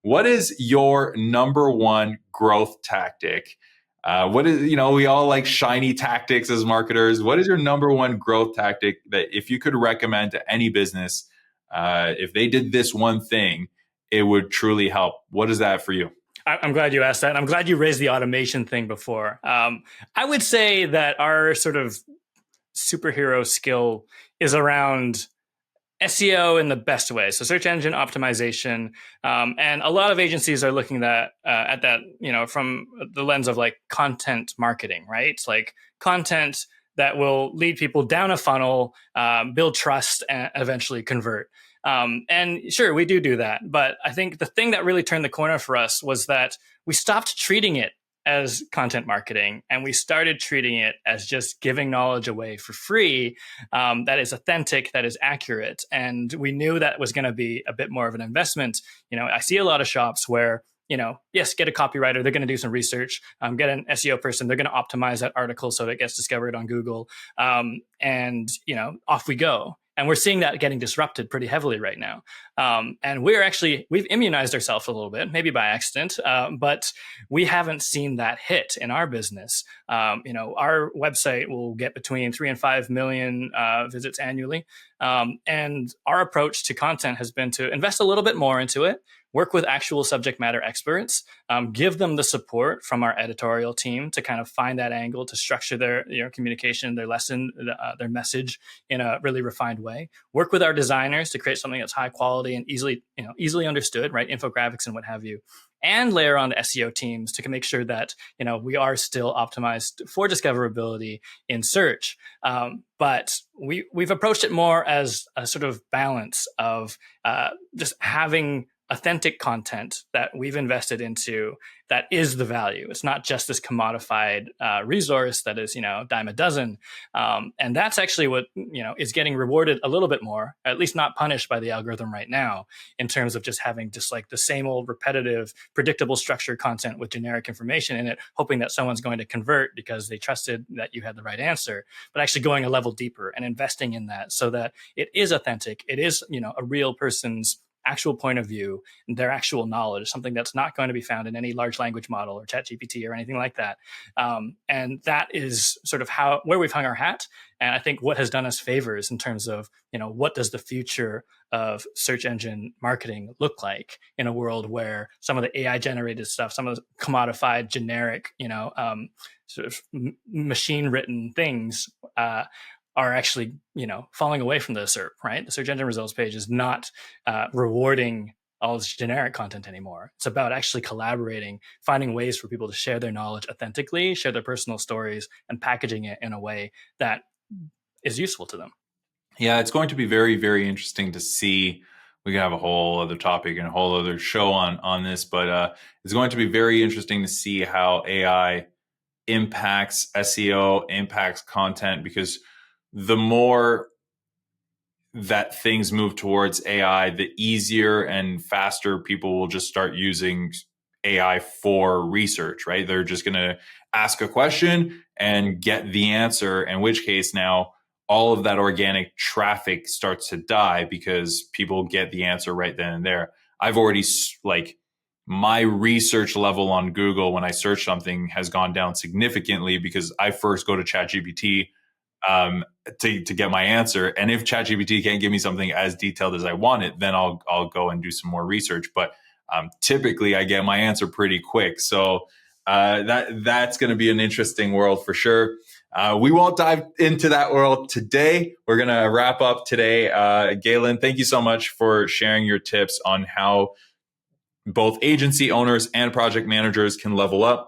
what is your number one growth tactic? What is, we all like shiny tactics as marketers. What is your number one growth tactic that if you could recommend to any business, if they did this one thing, it would truly help? What is that for you? I'm glad you asked that. And I'm glad you raised the automation thing before. I would say that our sort of superhero skill is around SEO in the best way. So search engine optimization. And a lot of agencies are looking at that, from the lens of like content marketing, right? It's like content that will lead people down a funnel, build trust, and eventually convert. And sure, we do that. But I think the thing that really turned the corner for us was that we stopped treating it as content marketing, and we started treating it as just giving knowledge away for free, that is authentic, that is accurate. And we knew that was going to be a bit more of an investment. I see a lot of shops where, yes, get a copywriter, they're going to do some research, get an SEO person, they're going to optimize that article so that it gets discovered on Google, and off we go. And we're seeing that getting disrupted pretty heavily right now. And we've immunized ourselves a little bit, maybe by accident, but we haven't seen that hit in our business. Our website will get between 3 and 5 million visits annually. And our approach to content has been to invest a little bit more into it, work with actual subject matter experts, give them the support from our editorial team to kind of find that angle, to structure their communication, their lesson, their message in a really refined way. Work with our designers to create something that's high quality and easily understood, right? Infographics and what have you. And layer on the SEO teams to make sure that we are still optimized for discoverability in search. But we've approached it more as a sort of balance of just having authentic content that we've invested into that is the value. It's not just this commodified resource that is, dime a dozen. And that's actually what, is getting rewarded a little bit more, at least not punished by the algorithm right now, in terms of just having just like the same old repetitive, predictable structured content with generic information in it, hoping that someone's going to convert because they trusted that you had the right answer, but actually going a level deeper and investing in that so that it is authentic. It is, a real person's actual point of view, their actual knowledge, something that's not going to be found in any large language model or ChatGPT or anything like that. And that is sort of where we've hung our hat. And I think what has done us favors in terms of, what does the future of search engine marketing look like in a world where some of the AI generated stuff, some of the commodified, generic, sort of machine written things, are actually, falling away from the SERP, right? The search engine results page is not rewarding all this generic content anymore. It's about actually collaborating, finding ways for people to share their knowledge authentically, share their personal stories, and packaging it in a way that is useful to them. Yeah, it's going to be very, very interesting to see. We can have a whole other topic and a whole other show on this, but it's going to be very interesting to see how AI impacts SEO, impacts content, because the more that things move towards AI, the easier and faster people will just start using AI for research, right? They're just going to ask a question and get the answer, in which case now all of that organic traffic starts to die because people get the answer right then and there. I've already, my research level on Google when I search something has gone down significantly because I first go to ChatGPT to get my answer. And if ChatGPT can't give me something as detailed as I want it, then I'll go and do some more research. But typically I get my answer pretty quick. So that's going to be an interesting world for sure. We won't dive into that world today. We're going to wrap up today. Galen, thank you so much for sharing your tips on how both agency owners and project managers can level up.